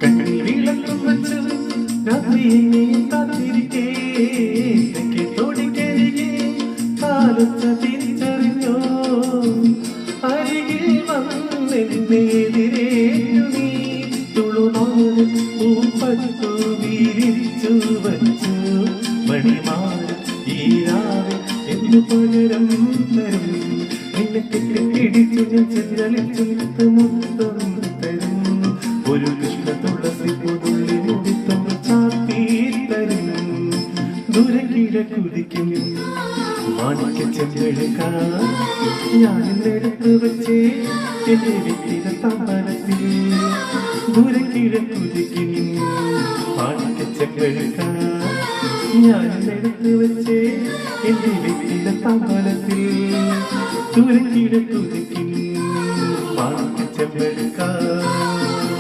കണ്ണിൽ വിളക്കും വച്ചു രാത്രിയെ കാത്തിരിക്കേ തോടിക്കരികെ കാലത്ത തിരിച്ചറിഞ്ഞോ അരികിൽ വന്നെതിരേറ്റു നീ തുളുമാറ് പൂപ്പട്ടു വീരിച്ചു വച്ചു മണിമാറ് ഈ രാവിൽ എന്നു പകരം തരും നിന്നെ കെട്ടിപ്പിടിച്ചു ഞാൻ ചെല്ലലിച്ചു മുത്തം തരും ഒരു കൃഷ്ണ തുളസി പുതുള്ളി മുടിത്തം ചാത്തി തരും ദൂരെ കിഴക്കുതിക്കും മാണിക്ക ചെമ്പെടുക്കാ ഞാൻ ഇന്നെടുത്ത് വച്ചേ എന്റെ വ്യക്തിഗ താമരത്തിൽ ദൂരെ കിഴക്കുതിക്കും മാണിക്ക ചെമ്പെടുക്കാ ഞാൻ